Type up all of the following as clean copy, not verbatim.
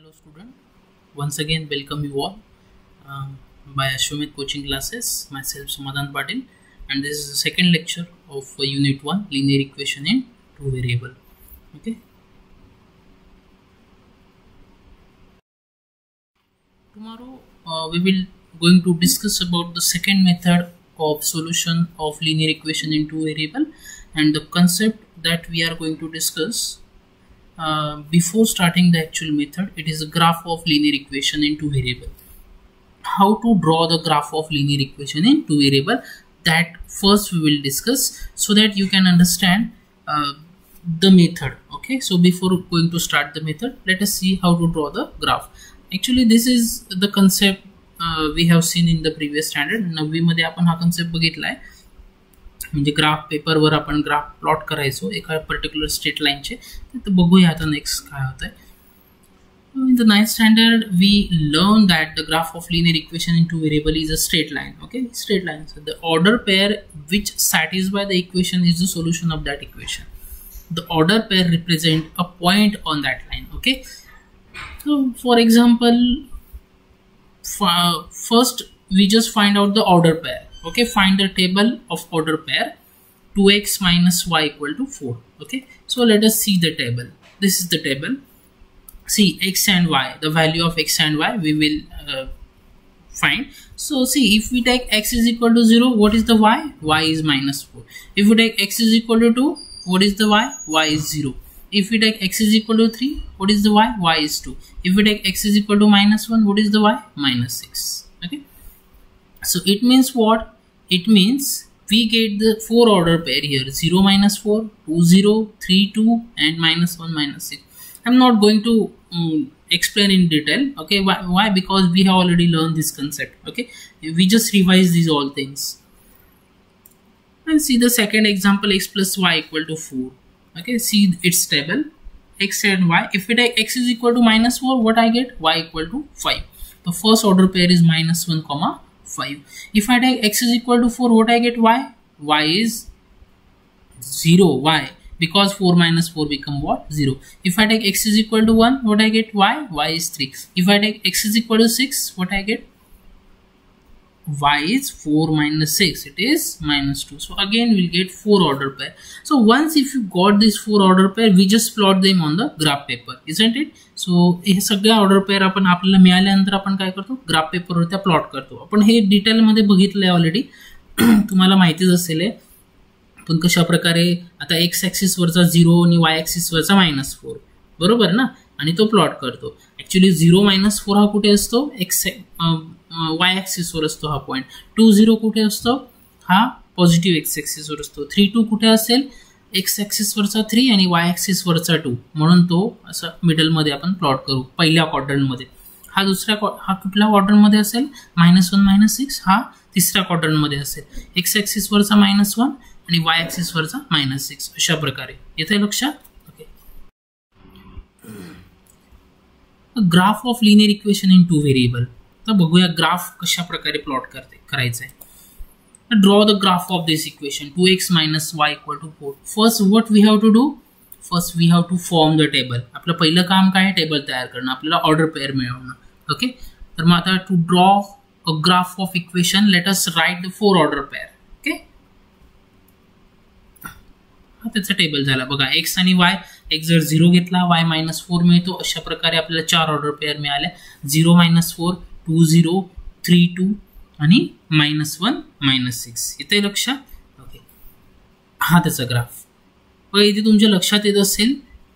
Hello student, once again welcome you all by Ashwamedh coaching classes. Myself Samadhan Patil, and this is the second lecture of unit 1 linear equation in two variable. Okay, tomorrow we will going to discuss about the second method of solution of linear equation in two variable, and the concept that we are going to discuss before starting the actual method, it is a graph of linear equation in two variable. How to draw the graph of linear equation in two variable, that first we will discuss, so that you can understand the method. Okay, so before going to start the method, let us see how to draw the graph. Actually this is the concept we have seen in the previous standard. 9वी मध्ये आपण हा concept बघितलाय, म्हणजे graph पेपरवर आपण graph plot करायचो एका particular straight लाईनचे. तर बघूया आता नेक्स्ट काय होतंय. In the 9th standard we learned that the graph of linear equation in two variable is a straight line. Okay, straight line. So the order pair which satisfy the equation is the solution of that equation. The order pair represent a point on that line. Okay, so for example, first we just find out the order pair. Okay, find the table of order pair 2x minus y equal to 4. Okay, so let us see the table. This is the table. See x and y, the value of x and y we will find. So see, if we take x is equal to 0, what is the y? Y is minus 4. If we take x is equal to 2, what is the y? Y is 0. If we take x is equal to 3, what is the y? Y is 2. If we take x is equal to minus 1, what is the y? Minus 6. Okay, so it means what? It means we get the 4 order pair here: 0 minus 4, 2 0, 3 2, and minus 1 minus 6. I'm not going to explain in detail. Okay, why? Because we have already learned this concept. Okay, we just revise these all things. And see the second example, x plus y equal to 4. Okay, see its table, x and y. If we take x is equal to minus 4, what I get? Y equal to 5. The first order pair is minus 1 comma 5. If I take x is equal to 4, what I get? Y. Y is 0. Why? Because 4 minus 4 become what? 0. If I take x is equal to 1, what I get? Y. Y is 3. If I take x is equal to 6, what I get? Y is 4 minus 6. It is minus 2. So again we'll get 4 order pair. So once if you got this 4 order pair, we just plot them on the graph paper, isn't it? So हे सगळ्या order pair आपण आपल्याला मिळाल्यानंतर आपण काय करतो? Graph पेपरवर त्या plot करतो. आपण हे डिटेल मध्ये बघितलंय ऑलरेडी, तुम्हाला माहितीच असेल. पण कशा प्रकारे आता एक्स ऍक्सिस वरचा 0 आणि वाय ऍक्सिस वरचा -4, बरोबर ना, आणि तो प्लॉट करतो. ऍक्च्युली 0 -4 हा कुठे असतो? एक्स वाय ऍक्सिस वर असतो हा पॉइंट. 2 0 कुठे असतो? हा पॉझिटिव्ह एक्स ऍक्सिस वर असतो. 3 2 कुठे असेल? एक्स ऍक्सिस वरचा 3 आणि वाय ऍक्सिस वरचा 2, म्हणून तो असं मिडल मध्ये आपण प्लॉट करू पहिल्या क्वाड्रंट मध्ये. हा कुठल्या क्वाड्रंट मध्ये असेल? -1 -6 हा तिसऱ्या क्वाड्रंट मध्ये असेल. एक्स ऍक्सिस वरचा -1 आणि वाय ऍक्सिस वरचा -6, अशा प्रकारे. येते लक्षात? Okay, graph of linear equation in two variable. तर बघूया ग्राफ कशा प्रकारे प्लॉट करायचं आहे. Draw the graph of this equation 2x minus y equal to 4. First what we have to do? First we have to form the table. आपलं पहिलं काम काय आहे? टेबल तयार करणं, आपल्याला ऑर्डर पेअर मिळवणं. ओके, तर मग आता to draw a graph of equation, let us write the 4 order pair. Okay, हा त्याचा टेबल झाला. बघा x आणि y, x जर 0 घेतला, y -4 मिळतो. अशा प्रकारे आपल्याला 4 ऑर्डर पेअर मिळाल्या: 0 -4, 2 0, 3 2 आणि -1 -6. इथे लक्षात? ओके, हा त्याचा ग्राफ. बघा इथे तुमच्या लक्षात येत असेल,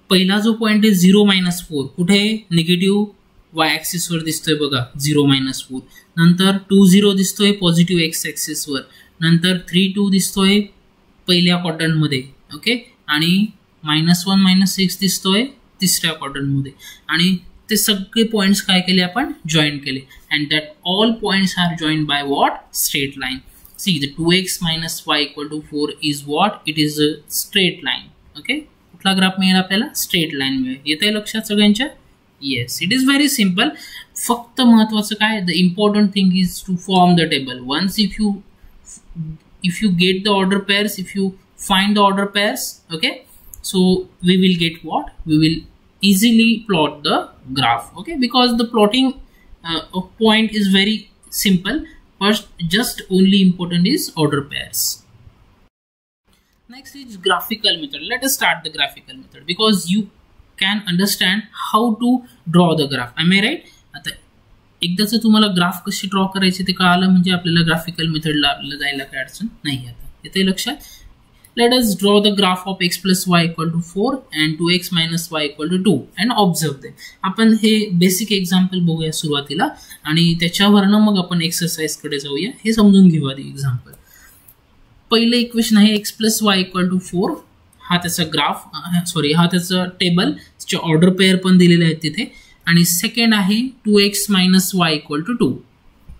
पहिला जो पॉइंट आहे 0 -4, कुठे? निगेटिव्ह वाय ऍक्सिस वर दिसतोय. बघा 0 -4. नंतर 2 0 दिसतोय पॉझिटिव्ह एक्स ऍक्सिस वर. नंतर 3 2 दिसतोय पहिल्या क्वाड्रंट मध्ये. ओके, आणि -1 -6 दिसतोय तिसऱ्या क्वाड्रंट मध्ये. आणि ते सगळे पॉइंट्स काय केले आपण? जॉईन केले. And that all points are join by what? Straight line. See the 2x minus y equal to 4 is what? It is a straight line. Okay, कुठला ग्राफ मिळेल आपल्याला? स्ट्रेट लाईन मिळेल. येते लक्षात सगळ्यांच्या? Yes, it is very simple. फक्त महत्वाचं काय? The important thing is to form the table. Once if you get the order pairs, if you find the order pairs, okay, so we will get what? We will easily plot the graph. Okay, because the plotting of point is very simple, but just only important is order pairs. Next is graphical method. Let us start the graphical method because you can understand how to draw the graph. Am I right? आता एकदाच तुम्हाला graph कशी draw करायची ते कळालं म्हणजे आपल्याला graphical मेथडला आपल्याला जायला काही अडचण नाही. आता येते लक्षात. Let us draw the graph of x plus y equal to 4 and 2x minus y equal to 2 and observe them. आपण हे बेसिक एक्झाम्पल बघूया सुरुवातीला आणि त्याच्यावरनं मग आपण एक्सरसाइज कडे जाऊया. हे समजून घेऊ आधी एक्झाम्पल. पहिलं इक्वेशन आहे x plus y equal to 4. हा त्याचा ग्राफ हा त्याचा टेबल, त्याचे ऑर्डर पेअर पण दिलेले आहेत तिथे. आणि सेकंड आहे 2x minus y equal to 2.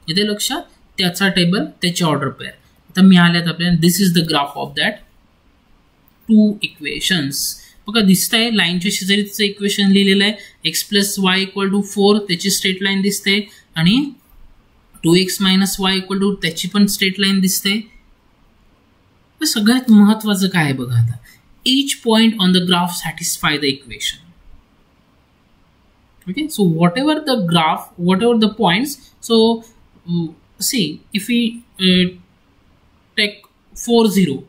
येते लक्षात. त्याचा टेबल, त्याचे ऑर्डर पेअर. आता मिळाल्यात आपल्याला. This is the graph of that two equations. बघा दिसतंय लाईनच्या शेजारी त्याचं इक्वेशन लिहिलेलं आहे. x plus y equal to 4 त्याची स्ट्रेट लाईन दिसते आणि 2x minus y equal to त्याची पण स्ट्रेट लाईन दिसते. सगळ्यात महत्वाचं काय आहे बघा आता. each point on the graph satisfy the equation. Okay, so whatever the graph, whatever the points, so see if we take 4 0,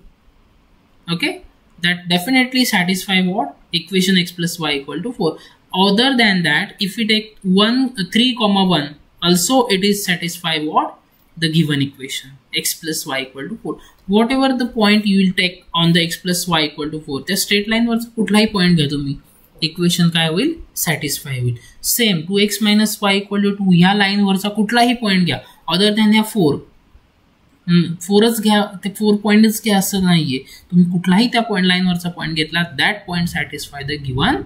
okay, that definitely satisfy what equation x plus y equal to 4. Other than that, if we take 3 comma 1, also it is satisfy what the given equation x plus y equal to 4. Whatever the point you will take on the x plus y equal to 4, त्या straight line वरचा कुठलाही point घ्या तुम्ही, equation काय होईल, satisfy होईल. Same 2x minus y equal to 2 ह्या line वरचा कुठलाही पॉइंट घ्या अदर दॅन ह्या 4च घ्या, ते 4 पॉइंटच घ्या असं नाहीये. तुम्ही कुठलाही त्या पॉइंट लाईन वरचा पॉइंट घेतला, that point satisfy the given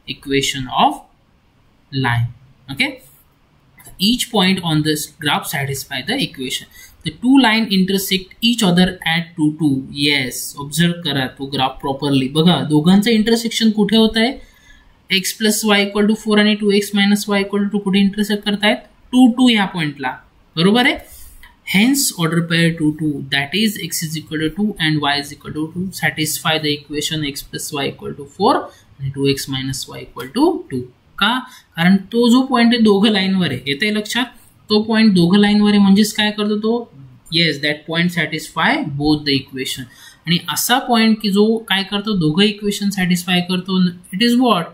equation of line. Okay, each point on this graph satisfy the equation. The two line intersect each other at 2 2. Yes, observe करा तो ग्राफ प्रॉपरली. बघा दोघांचं intersection कुठे होत आहे, x plus y equal to 4 आणि 2x minus y equal to 2 कुठे intersect करतायत, 2 2 या पॉइंटला. बरोबर आहे. Hence order pair 2 2, that is x is equal to 2 and y is equal to 2 satisfy the equation x plus y equal to 4 आणि 2x minus y equal to 2. का, कारण तो जो पॉइंट आहे दोघं लाईनवर आहे. येते लक्षात. तो पॉइंट दोघं लाईनवर आहे म्हणजेच काय करतो तो, yes that point satisfy both the equation. आणि असा पॉइंट की जो काय करतो, दोघं इक्वेशन सॅटिस्फाय करतो, it is what,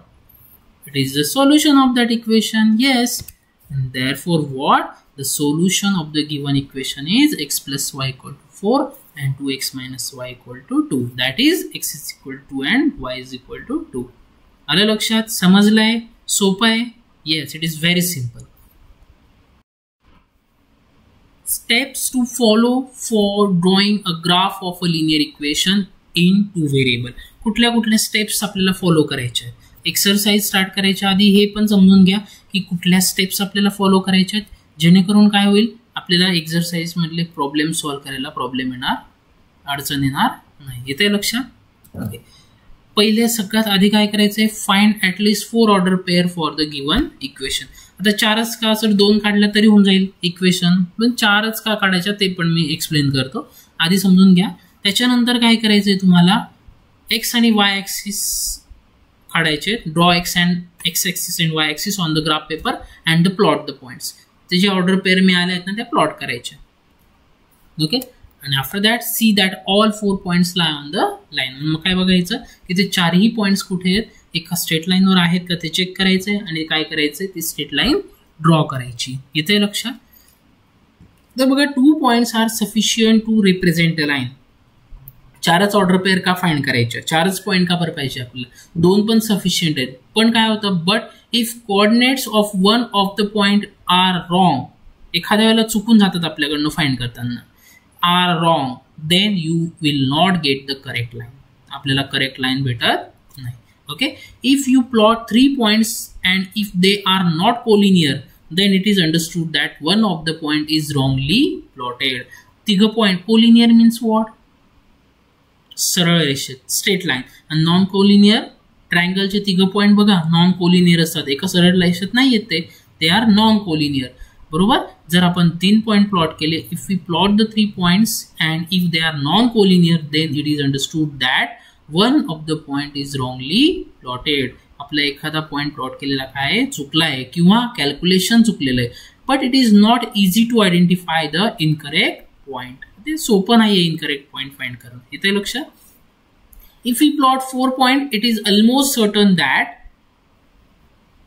it is the solution of that equation. Yes, and therefore what, the solution of the given equation is x plus y equal to 4 and 2x minus y equal to 2. That is x is equal to and y is equal to 2. आलं लक्षात, समजलंय, सोपं आहे. Yes, it is very simple. Steps to follow for drawing a graph of a linear equation in two variable. कुठल्या कुठल्या steps आपल्याला follow करायचे आहेत. Exercise start करायच्या आधी हे पण समजून घ्या की कुठल्या स्टेप्स आपल्याला फॉलो करायचे आहेत, जेणेकरून काय होईल, आपल्याला एक्सरसाइज मधले प्रॉब्लेम सॉल्व्ह करायला प्रॉब्लेम येणार, अडचण येणार नाही. येते लक्षात. ओके, पहिले सगळ्यात आधी काय करायचंय, find at least 4 order pair for the given equation. आता 4च का, जर 2 काढल्या तरी होऊन जाईल इक्वेशन, पण 4च का काढायच्या ते पण मी एक्सप्लेन करतो, आधी समजून घ्या. त्याच्यानंतर काय करायचंय तुम्हाला, एक्स आणि वाय ॲक्सिस काढायचे. Draw x axis and Y axis on the graph paper and the plot the points. ते जे ऑर्डर पेअर मिळाले आहेत ना त्या प्लॉट करायच्या. ओके, आणि after that see that all 4 points lie on the line. मग काय बघायचं की ते 4ही पॉइंट्स कुठे आहेत, एका स्ट्रेट लाईनवर आहेत का ते चेक करायचंय आणि काय करायचंय, ती स्ट्रेट लाईन ड्रॉ करायची. येते लक्षात. तर बघा 2 points are sufficient to represent a line. 4च ऑर्डर पेअर का फाइंड करायचे, 4च पॉइंट का बरं पाहिजे आपल्याला, 2 पण सफिशियंट आहेत. पण काय होतं, but if coordinates of one of the point are wrong, एखाद्या वेळेला चुकून जातात आपल्याकडनं फाइंड करताना, are wrong, then you will not get the correct line. आपल्याला करेक्ट लाईन भेटत नाही. Okay, if you plot 3 points and if they are not collinear, then it is understood that one of the point is wrongly plotted. तिघ point, collinear means what, सरळ रेषेत, straight line. आणि non collinear, ट्रायंगलचे तिघ point बघा non collinear असतात, एका सरळ रेषेत नाही येत, ते आर नॉन कोलिनियर. बरोबर. जर आपण 3 पॉइंट प्लॉट केले, if we plot the 3 points and if they are non collinear, then it is understood that one of the point is wrongly plotted. आपला एखादा पॉईंट प्लॉट केलेला काय आहे चुकला आहे किंवा कॅल्क्युलेशन चुकलेलं आहे, but it is not easy to identify the incorrect point. ते सोपं नाही आहे इनकरेक्ट पॉईंट फाइंड करणं. येते लक्षात. If we plot 4 point, it is almost certain that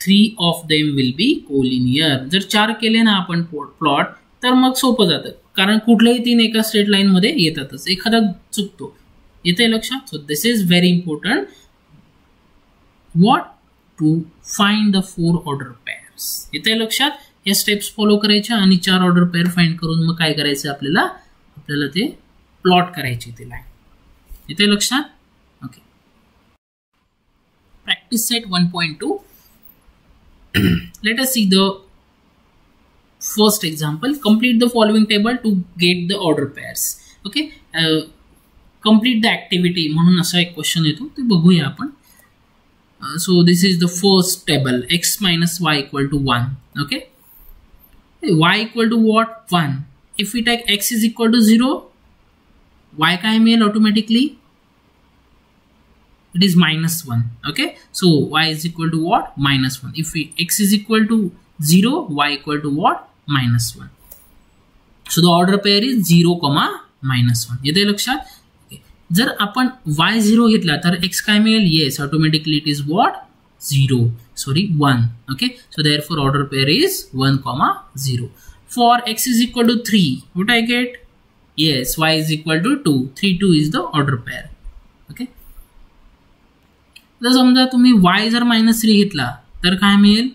3 of them will be collinear. जर 4 केले ना आपण प्लॉट तर मग सोपं जातं, कारण कुठलेही 3 एका स्ट्रेट लाईन मध्ये येतातच, एखादा चुकतो. येते लक्षात. So this is very important. What to find the 4 order pairs. येते लक्षात. या स्टेप्स फॉलो करायच्या आणि 4 ऑर्डर पेअर फाइंड करून मग काय करायचं आपल्याला ते प्लॉट करायची ती लाईन. येते लक्षात. Okay. Practice set 1.2. Let us see the first example. Complete the following table to get the order pairs. Okay. Complete the activity म्हणून असा एक क्वेश्चन येतो, ते बघूया आपण. So this is the first table, x minus y equal to 1. Okay. Y equal to what? 1. If we take x is equal to 0, y काय मिळेल automatically? It is -1. Okay. So y is equal to what? -1. If x is equal to 0, y equal to what? -1. So the order pair is 0, -1. येते लक्षात. Okay. जर आपण y 0 घेतला तर x काय मिळेल? Yes, automatically it is what? 0. Sorry, 1. Okay. So therefore order pair is 1, 0. For x is equal to 3, what I get? Yes, y is equal to 2. 3, 2 is the order pair. Okay. जर समजा तुम्ही y जर -3 घेतला तर काय मिळेल?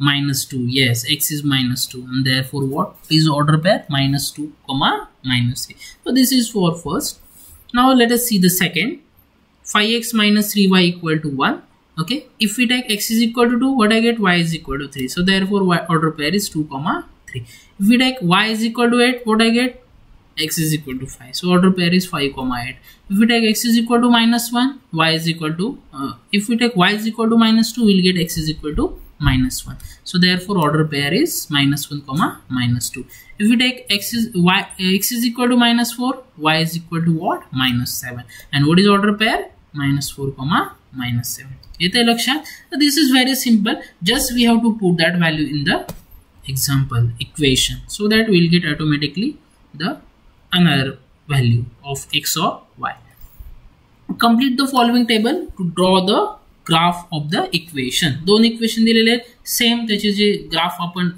-2. Yes, x is -2 and therefore what is order pair? -2, -3. So this is for first. Now let us see the second. 5x minus 3y equal to 1. Okay. If we take x is equal to 2, what I get? Y is equal to 3. So therefore y order pair is 2, 3. If we take y is equal to 8, what I get? X is equal to 5. So order pair is 5, 8. If we take x is equal to -1, y is equal to if we take y is equal to -2, we'll get x is equal to -1. So therefore order pair is -1, -2. If we take x is equal to -4, y is equal to what? -7. And what is order pair? -4, -7. येते लक्षात. So this is very simple. Just we have to put that value in the example equation so that we'll get automatically the another value of x or y. Complete the following table to draw the graph of the equation. दोन equation दिलेले आहेत same, त्याचे जे graph आपण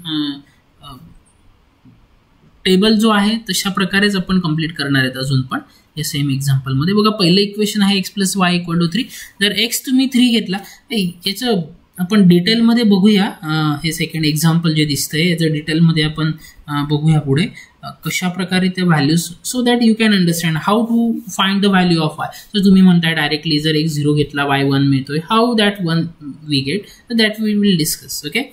table जो आहे तशा प्रकारेच आपण complete करणार आहेत अजून पण या सेम एक्झाम्पल मध्ये. बघा पहिलं इक्वेशन आहे x + y = 3. जर x तुम्ही 3 घेतला, याचं आपण डिटेलमध्ये बघूया. हे सेकंड एक्झाम्पल जे दिसतंय याचं डिटेलमध्ये आपण बघूया पुढे कशा प्रकारे त्या values, so that you can understand how to find the value of y. So तुम्ही म्हणताय डायरेक्टली जर x 0 घेतला y 1 मिळतोय, how that 1 we get, that we will discuss. Okay.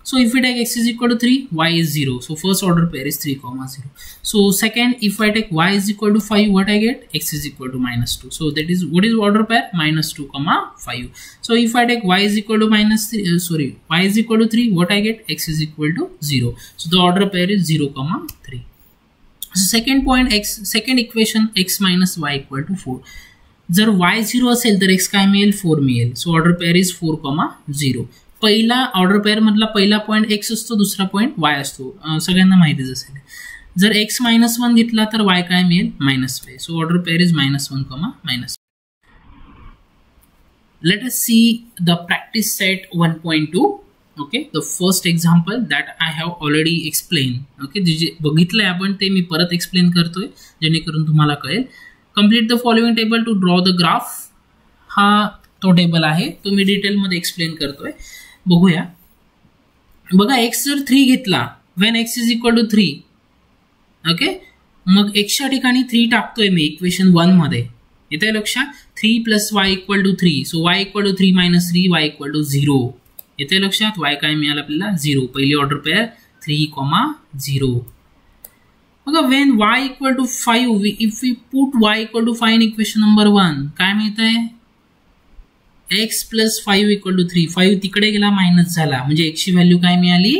So if we take x is equal to 3, y is 0. So first order pair is 3, 0. So second, if I take y is equal to 5, what I get? X is equal to -2. So that is, what is order pair? -2, 5. So if I take y is equal to y is equal to 3, what I get? X is equal to 0. So the order pair is 0, 3. So second point, second equation, x minus y equal to 4. जर y 0 असेल तर x काय मिळेल? 4 मिळेल. So order pair is 4, 0. पहिला order pair मधला पहिला point x असतो, दुसरा पॉईंट y असतो, सगळ्यांना माहितीच असेल. जर x -1 घेतला तर y काय मिळेल? -5. So order pair is -1, -5. Let us see the practice set 1.2. Okay. The first example that I have already explain. Okay. जे बघितलंय आपण ते मी परत एक्सप्लेन करतोय जेणेकरून तुम्हाला कळेल. Complete the following table to draw the graph. हा तो टेबल आहे, तो मी डिटेलमध्ये एक्सप्लेन करतोय. बघूया. बघा x जर 3 घेतला, when x is equal to 3, okay, mug x च्या ठिकाणी 3 टाकतोय मी इक्वेशन 1 मध्ये. येते लक्षात. 3 + y = 3. सो y = 3 - 3, y = 0. येते लक्षात. y काय मिळालं आपल्याला? 0. पहिली ऑर्डर पेअर 3, 0. बघा when y = 5, if we put y = 5 in equation number 1, काय मिळतंय? x + 5 = 3. 5 तिकडे गेला, मायनस झाला, म्हणजे x ची व्हॅल्यू काय मिळाली?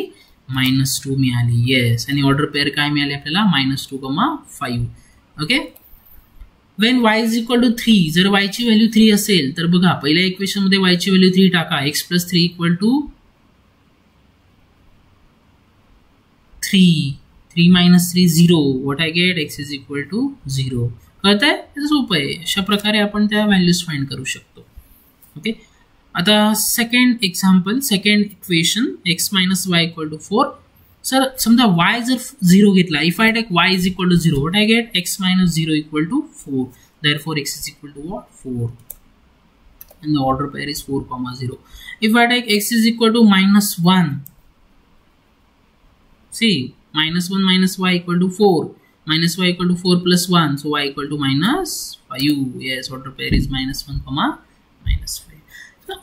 -2 मिळाली. येस. आणि ऑर्डर पेअर काय मिळाली आपल्याला? -2, 5. Okay. When y is equal to 3, जर y ची व्हॅल्यू 3 असेल तर बघा पहिल्या इक्वेशन मध्ये y ची व्हॅल्यू 3 टाका, x plus 3 equal to 3, 3 minus 3 0, what I get, x is equal to 0. कळतंय? हे सोपं आहे. अशा प्रकारे आपण त्या व्हॅल्यूज फाइंड करू शकतो. ओके, आता second example, second equation x minus y equal to 4. Sir समजा y जर 0 घेतला, if I take y is equal to 0, what I get, x minus 0 equal to 4. Therefore x is equal to what? 4. And the order pair is 4, 0. If I take x is equal to minus 1, see, minus 1 minus y equal to 4, minus y equal to 4 plus 1, so y equal to minus 5. Yes, order pair is minus 1, minus 5.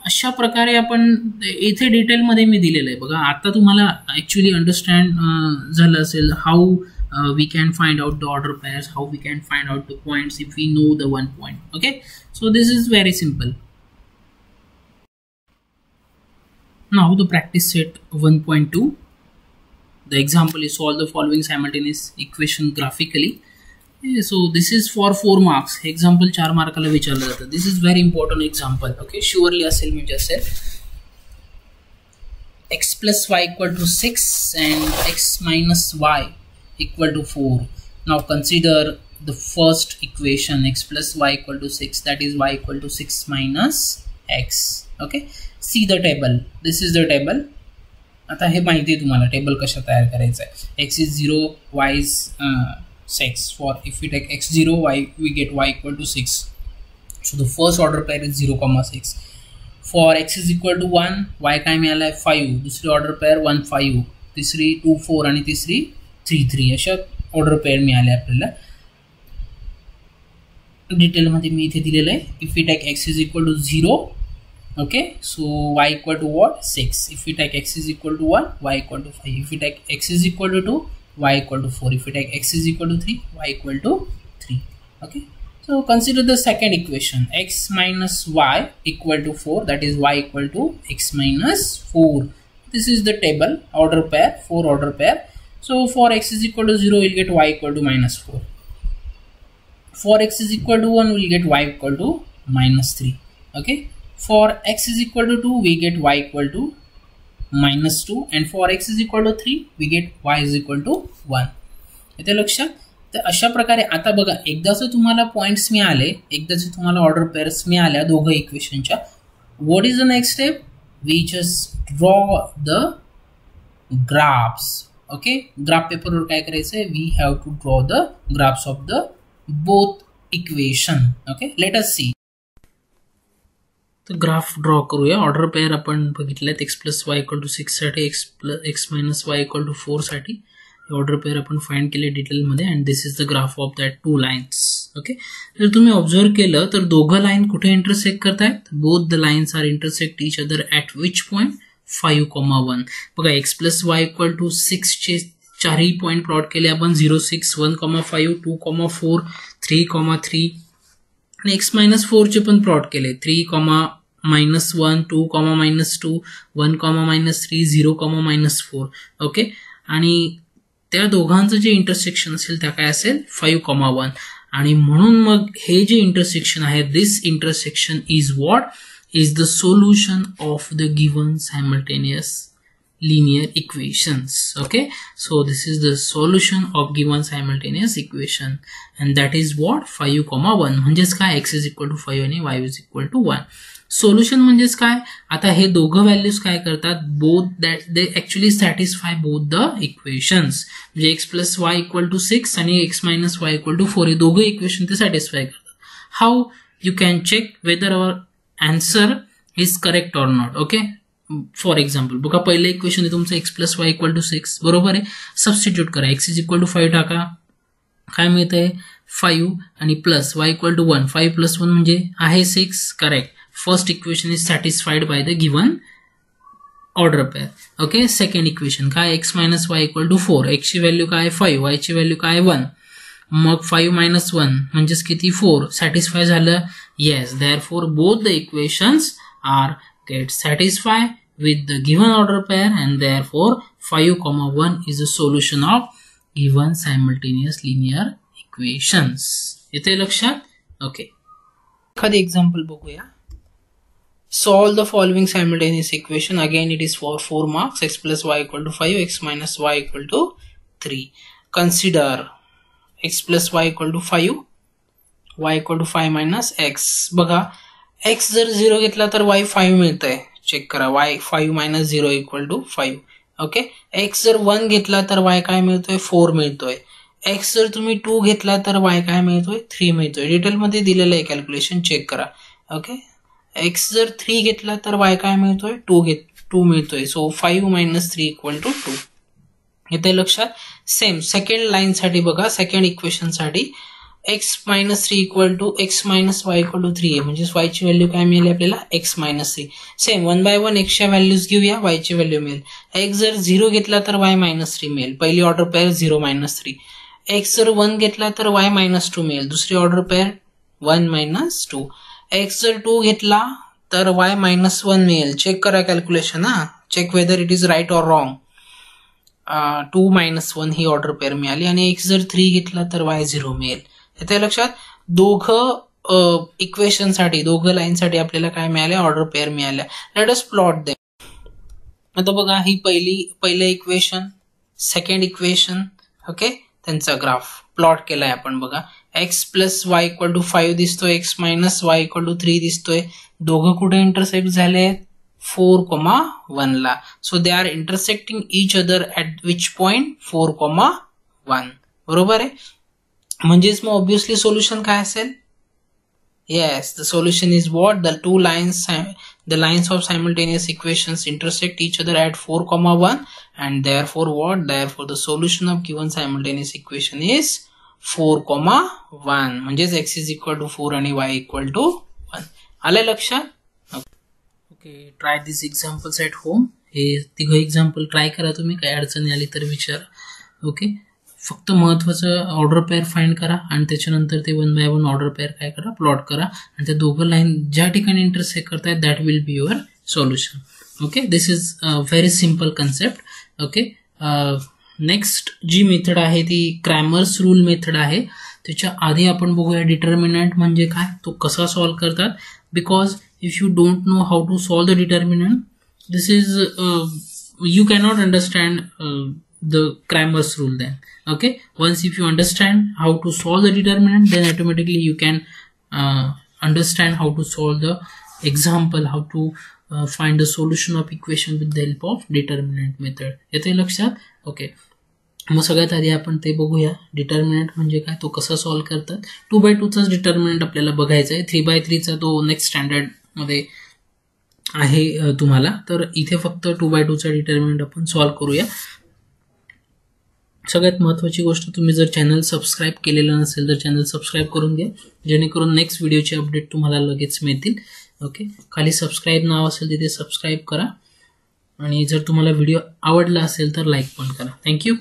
अशा प्रकारे आपण इथे detail मध्ये मी दिलेलं आहे बघा. आता तुम्हाला ऍक्च्युअली अंडरस्टँड झालं असेल हाऊ we can find out the order pairs, how we can find out the points if we know the one point. Okay, so this is very simple. Now the practice set 1.2. The example is solve the following simultaneous equation graphically. So this is for 4 marks. Example 4 मार्काला विचारलं जातं. This is very important example. Okay, surely असेल म्हणजे असेल. X plus y equal to 6 and x minus y equal to 4. Now consider the first equation, x plus y equal to 6, that is y equal to 6 minus x. Okay, see the table. This is the table. आता हे माहिती आहे तुम्हाला table कशा तयार करायचं आहे. x is 0, y is 6. For if we take x 0, y we get y equal to 6. So the first order pair is 0, 6. For x is equal to 1, y काय मिळाला आहे 5. दुसरी ऑर्डर पेअर 1, 5. तिसरी 2, 4 आणि तिसरी 3, 3. अशा ऑर्डर पेअर मिळाले आपल्याला. डिटेल मध्ये मी इथे दिलेलं आहे. If we take x is equal to 0, okay, so y equal to what, 6. If we take x is equal to 1, y equal to 5. If we take x is equal to 2, y equal to 4. If we take x is equal to 3, y equal to 3. Okay, so consider the second equation, x minus y equal to 4, that is y equal to x minus 4. This is the table, order pair, 4 order pair. So for x is equal to 0, we'll get y equal to minus 4. For x is equal to 1, we'll get y equal to minus 3. Okay, for x is equal to 2, we get y equal to minus 2, and for x is equal to 3, we get y is equal to 1. इथे लक्षात. तर अशा प्रकारे आता बघा, एकदाच तुम्हाला points मिळाले, एकदाच तुम्हाला ऑर्डर पेअर्स मिळाल्या दोघं इक्वेशनच्या. What is the next step? We just draw the graphs. Okay, graph पेपरवर काय करायचं आहे? We have to draw the graphs of the both equation. Okay, let us see. तर ग्राफ ड्रॉ करूया. ऑर्डर पेअर आपण बघितल्यात, x plus y equal to 6 साठी, x minus y equal to 4 साठी. ऑर्डर पेअर आपण फाइंड केले डिटेलमध्ये, and this is the graph of that 2 lines. Okay, जर तुम्ही ऑब्झर्व केलं तर दोघं लाईन कुठे इंटरसेक्ट करतायत? Both the lines are intersect each other at which point? 5, 1. बघा, x plus y equal to 6 चे चारही पॉइंट प्लॉट केले आपण. 0, 6, 1, 5, 2, 4, 3, 3. आणि एक्स मायनस 4 चे पण प्लॉट केले. 3, -1, 2, -2, 1, -3, 0, -4. ओके, आणि त्या दोघांचं जे इंटरसेक्शन असेल त्या काय असेल? 5, 1. आणि म्हणून मग हे जे इंटरसेक्शन आहे, this intersection is what? Is the solution of the given simultaneous linear equations. Okay, so this is the solution of given simultaneous equation, and that is what? 5, 1. म्हणजेच काय? x is equal to 5 आणि y is equal to 1. Solution म्हणजेच काय? आता हे दोघं values काय करतात? Both that they actually satisfy both the equations. म्हणजे x plus y equal to 6 आणि x minus y equal to 4 हे दोघं इक्वेशन ते सॅटिस्फाय करतात. How you can check whether our answer is correct or not. Okay, for example बघा, पहिलं equation आहे तुमचं x plus y equal to 6, बरोबर आहे. सबस्टिट्यूट करा, एक्स इज इक्वल टू 5 टाका, काय मिळतंय? 5 आणि प्लस वाय इक्वल टू 1. 5 + 1 म्हणजे आहे 6. Correct. First equation is satisfied by the given order pair. Okay, second equation काय? X minus y equal to 4. X ची व्हॅल्यू काय? 5. वाय ची व्हॅल्यू काय? 1. मग 5 - 1 म्हणजेच किती? 4. सॅटिस्फाय झालं? Yes. Therefore both the equations are get satisfied with the given order pair, and therefore 5, 1 is a solution of given simultaneous linear equations. इथे लक्षात. Okay, एखादी एक्झाम्पल बघूया. Solve the following simultaneous equation. Again it is for 4 marks. X plus y equal to 5, x minus y equal to 3. Consider x plus y equal to 5, y equal to 5 minus x. बघा x जर 0 घेतला तर y 5 मिळतंय. Check करा, y 5 minus 0 equal to 5. Okay, x जर 1 घेतला तर y काय मिळतोय, 4 मिळतोय. x जर तुम्ही 2 घेतला तर y काय मिळतोय, 3 मिळतोय. डिटेलमध्ये दिलेलं आहे कॅल्क्युलेशन, चेक करा. ओके, x जर 3 घेतला तर y काय मिळतोय, 2 मिळतोय. सो 5 minus 3 equal to 2. येते लक्षात. सेम सेकंड लाईन साठी बघा, सेकंड इक्वेशन साठी x minus 3 equal to x minus y equal to 3 आहे, म्हणजे y ची व्हॅल्यू काय मिळेल आपल्याला, x minus 3. Same 1 by 1 x च्या व्हॅल्यूज घेऊया, y ची व्हॅल्यू मिळेल. x जर 0 घेतला तर y minus 3 मिळेल. पहिली ऑर्डर पेअर 0 minus 3. x जर 1 घेतला तर y minus 2 मिळेल. दुसरी ऑर्डर पेअर 1 minus 2. x जर 2 घेतला तर y minus 1 मिळेल. चेक करा कॅल्क्युलेशन, हा check whether it is right or wrong. 2 minus 1 ही ऑर्डर पेअर मिळाली. आणि x जर 3 घेतला तर y 0 मिळेल. येते लक्षात. दोघं इक्वेशन साठी, दोघं लाईन साठी आपल्याला काय मिळाले, ऑर्डर पेअर मिळाल्या. Let us plot them. आता बघा, ही पहिलं इक्वेशन, सेकंड इक्वेशन, ओके, त्यांचा ग्राफ प्लॉट केलाय आपण. बघा, x plus y equal to 5 दिसतोय, x minus y equal to 3 दिसतोय. दोघं कुठे इंटरसेक्ट झाले, 4,1 ला. So they are intersecting each other at which point, 4,1. बरोबर आहे. म्हणजेच मग ऑब्विसली सोल्युशन काय असेल, yes, the solution is what, the lines of simultaneous equations intersect each other at 4,1, and therefore what, therefore the solution of given simultaneous equation is 4,1. म्हणजेच x is equal to 4 आणि y equal to 1. आलं लक्षात. Okay, try this examples at home. हे तिघं example try करा तुम्ही, काही अडचणी आली तर विचारा. ओके, फक्त महत्वाचं ऑर्डर पेअर फाइंड करा आणि त्याच्यानंतर ते 1 by 1 ऑर्डर पेअर काय करा, प्लॉट करा. आणि त्या दोघं लाईन ज्या ठिकाणी इंटरसेक्ट करतायत that will be your solution. Okay, this is very simple concept. Okay, next जी मेथड आहे ती क्रॅमर्स रूल मेथड आहे. त्याच्या आधी आपण बघूया डिटर्मिनंट म्हणजे काय, तो कसा सॉल्व्ह करतात. Because if you don't know how to solve the determinant, this is you cannot understand the Cramer's rule then. Okay, once if you understand how to solve the determinant, then automatically you can understand how to solve the example, how to find the solution of equation with the help of determinant method. येते लक्षात. Okay, मग सगळ्यात आधी आपण ते बघूया, determinant म्हणजे काय, तो कसा सॉल्व्ह करतात. 2 by 2 चाच डिटर्मिनंट आपल्याला बघायचा आहे. 3 by 3 चा तो नेक्स्ट स्टँडर्ड मध्ये आहे तुम्हाला. तर इथे फक्त 2 by 2 चा डिटर्मिनंट आपण सॉल्व्ह करूया. सगळ्यात महत्त्वाची गोष्ट, तुम्ही जर चॅनल सबस्क्राईब केलेलं नसेल तर चॅनल सबस्क्राईब करून घ्या, जेणेकरून नेक्स्ट व्हिडिओचे अपडेट तुम्हाला लगेच मिळतील. ओके, खाली सबस्क्राईब नाव असेल तिथे सबस्क्राईब करा. आणि जर तुम्हाला व्हिडिओ आवडला असेल तर लाईक पण करा. थँक्यू.